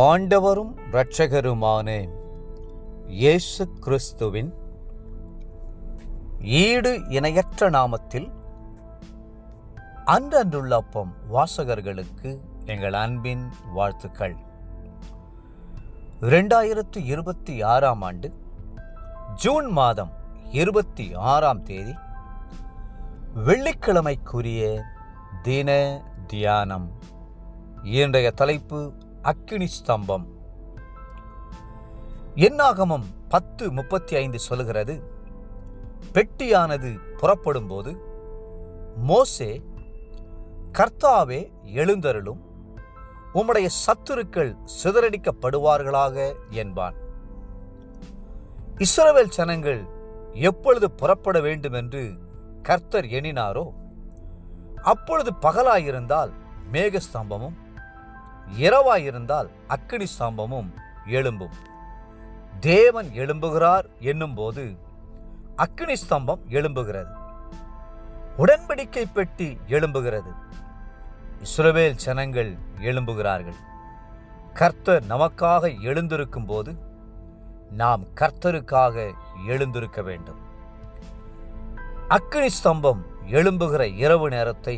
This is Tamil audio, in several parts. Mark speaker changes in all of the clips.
Speaker 1: ஆண்டவரும் இரட்சகருமான இயேசு கிறிஸ்துவின் ஈடு இணையற்ற நாமத்தில் அன்றன்றுள்ள அப்பம் வாசகர்களுக்கு எங்கள் அன்பின் வாழ்த்துக்கள். 2026 ஆண்டு ஜூன் மாதம் 26 வெள்ளிக்கிழமைக்குரிய தின தியானம். இன்றைய தலைப்பு அக்கினி ஸ்தம்பம். என்னாகமம் 10:35 சொல்கிறது, பெட்டியானது புறப்படும் போது மோசே, கர்த்தாவே எழுந்தருளும், உம்முடைய சத்துருக்கள் சிதறடிக்கப்படுவார்களாக என்பான். இஸ்ரவேல் ஜனங்கள் எப்பொழுது புறப்பட வேண்டும் என்று கர்த்தர் எண்ணினாரோ அப்பொழுது பகலாயிருந்தால் மேகஸ்தம்பமும், இரவாயிருந்தால் அக்கினி ஸ்தம்பமும் எழும்பும். தேவன் எழும்புகிறார் என்னும் போது அக்கினி ஸ்தம்பம் எழும்புகிறது. உடன்படிக்கை பெட்டி எழும்புகிறது. இஸ்ரவேல் ஜனங்கள் எழும்புகிறார்கள். கர்த்தர் நமக்காக எழுந்திருக்கும் போது நாம் கர்த்தருக்காக எழுந்திருக்க வேண்டும். அக்கினி ஸ்தம்பம் எழும்புகிற இரவு நேரத்தை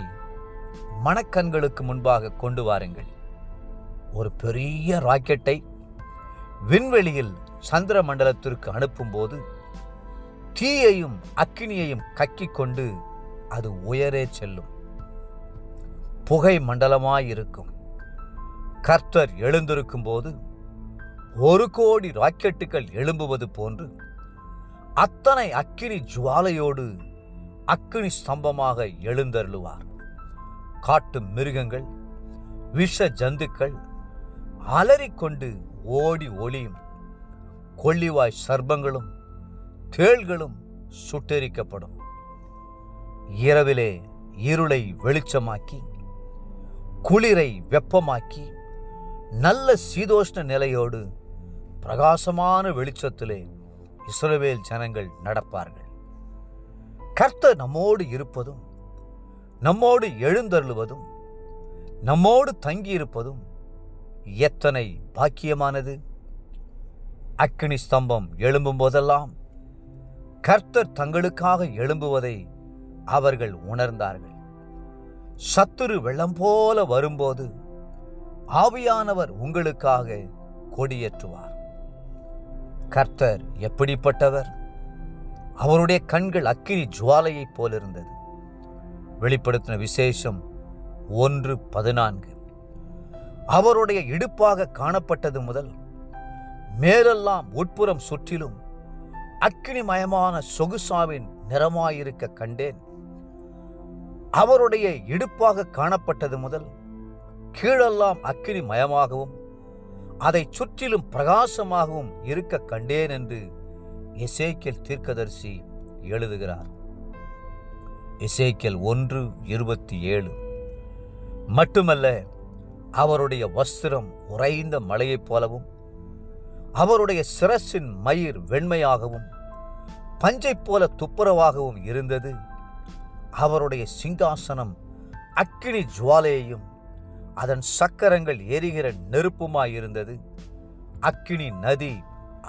Speaker 1: மனக்கண்களுக்கு முன்பாக கொண்டு வாருங்கள். ஒரு பெரிய ராக்கெட்டை விண்வெளியில் சந்திர மண்டலத்திற்கு அனுப்பும்போது தீயையும் அக்கினியையும் கக்கிக் கொண்டு அது உயரே செல்லும். புகை மண்டலமாயிருக்கும். கர்த்தர் எழுந்திருக்கும் போது 1 கோடி ராக்கெட்டுகள் எழும்புவது போன்று அத்தனை அக்கினி ஜுவாலையோடு அக்கினி ஸ்தம்பமாக எழுந்தருளுவார். காட்டு மிருகங்கள், விஷ ஜந்துக்கள் அலறிக்கொண்டு ஓடி ஒளியும். கொள்ளிவாய் சர்ப்பங்களும் தேள்களும் சுட்டெரிக்கப்படும். இரவிலே இருளை வெளிச்சமாக்கி, குளிரை வெப்பமாக்கி, நல்ல சீதோஷ்ண நிலையோடு பிரகாசமான வெளிச்சத்திலே இஸ்ரவேல் ஜனங்கள் நடப்பார்கள். கர்த்தர் நம்மோடு இருப்பதும், நம்மோடு எழுந்தருளுவதும், நம்மோடு தங்கியிருப்பதும் எத்தனை பாக்கியமானது. அக்கினி ஸ்தம்பம் எழும்பும் போதெல்லாம் கர்த்தர் தங்களுக்காக எழும்புவதை அவர்கள் உணர்ந்தார்கள். சத்துரு வெள்ளம் போல வரும்போது ஆவியானவர் உங்களுக்காக கொடியேற்றுவார். கர்த்தர் எப்படிப்பட்டவர்? அவருடைய கண்கள் அக்கினி ஜுவாலையைப் போலிருந்தது. வெளிப்படுத்தின விசேஷம் 1:14. அவருடைய இடுப்பாக காணப்பட்டது முதல் மேலெல்லாம் உட்புறம் சுற்றிலும் அக்கினிமயமான சொகுசாவின் நிறமாயிருக்க கண்டேன். அவருடைய இடுப்பாக காணப்பட்டது முதல் கீழெல்லாம் அக்கினி மயமாகவும் அதை சுற்றிலும் பிரகாசமாகவும் இருக்க கண்டேன் என்று எசேக்கியேல் தீர்க்கதரிசி எழுதுகிறார். எசேக்கியேல் 1:27. மட்டுமல்ல, அவருடைய வஸ்திரம் உறைந்த மலையைப் போலவும், அவருடைய சிரசின் மயிர் வெண்மையாகவும் பஞ்சைப் போல துப்புரவாகவும் இருந்தது. அவருடைய சிங்காசனம் அக்கினி ஜுவாலையையும் அதன் சக்கரங்கள் எரிகிற நெருப்புமாயிருந்தது. அக்கினி நதி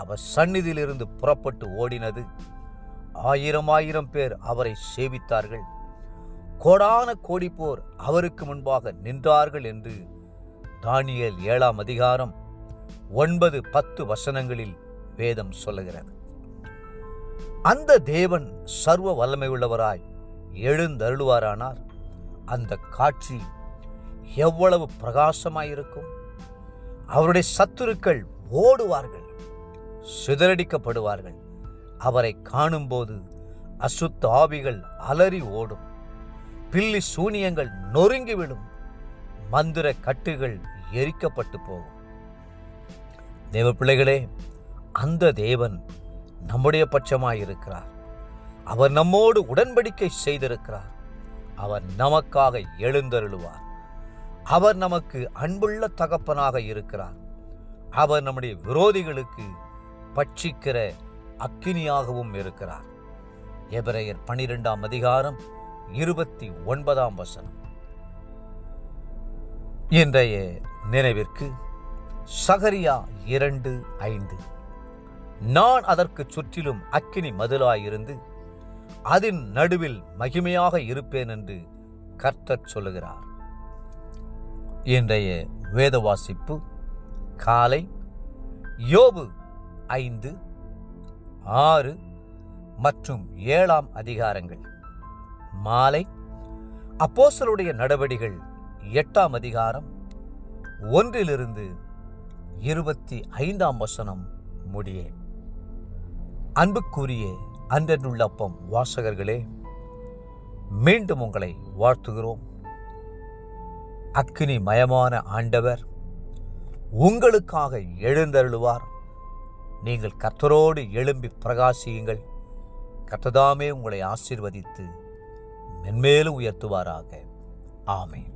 Speaker 1: அவர் சந்நிதியிலிருந்து புறப்பட்டு ஓடினது. 1000 பேர் அவரை சேவித்தார்கள். கோடான கோடி போர் அவருக்கு முன்பாக நின்றார்கள் என்று தானியேல் 7 9-10 வேதம் சொல்லுகிறது. அந்த தேவன் சர்வ வல்லமை உள்ளவராய் எழுந்தருளுவாரானார் அந்த காட்சி எவ்வளவு பிரகாசமாயிருக்கும். அவருடைய சத்துருக்கள் ஓடுவார்கள், சிதறடிக்கப்படுவார்கள். அவரை காணும்போது அசுத்த ஆவிகள் அலறி ஓடும். பில்லி சூனியங்கள் நொறுங்கிவிடும். மந்திர கட்டுகள் எரிக்கப்பட்டு போகும். தேவ பிள்ளைகளே, அந்த தேவன் நம்முடைய பட்சமாயிருக்கிறார். அவர் நம்மோடு உடன்படிக்கை செய்திருக்கிறார். அவர் நமக்காக எழுந்தருளுவார். அவர் நமக்கு அன்புள்ள தகப்பனாக இருக்கிறார். அவர் நம்முடைய விரோதிகளுக்கு பட்சிக்கிற அக்கினியாகவும் இருக்கிறார். எபிரேயர் 12:29. இன்றைய நினைவிற்கு சகரியா 2:5. நான் அதற்கு சுற்றிலும் அக்கினி மதிலாயிருந்து அதன் நடுவில் மகிமையாக இருப்பேன் என்று கர்த்தர் சொல்லுகிறார். இன்றைய வேத வாசிப்பு காலை யோபு 5, 6 மற்றும் 7 அதிகாரங்கள். மாலை அப்போஸ்தலருடைய நடபடிகள் 8 அதிகாரம் 1 25 வசனம் முடிய. அன்புக்குரிய அன்றனுள்ள அப்பம் வாசகர்களே, மீண்டும் உங்களை வாழ்த்துகிறோம். அக்கினி மயமான ஆண்டவர் உங்களுக்காக எழுந்தருளுவார். நீங்கள் கர்த்தரோடு எழும்பி பிரகாசியுங்கள். கர்த்ததாமே உங்களை ஆசீர்வதித்து மென்மேலும் உயர்த்துவாராக. ஆமென்.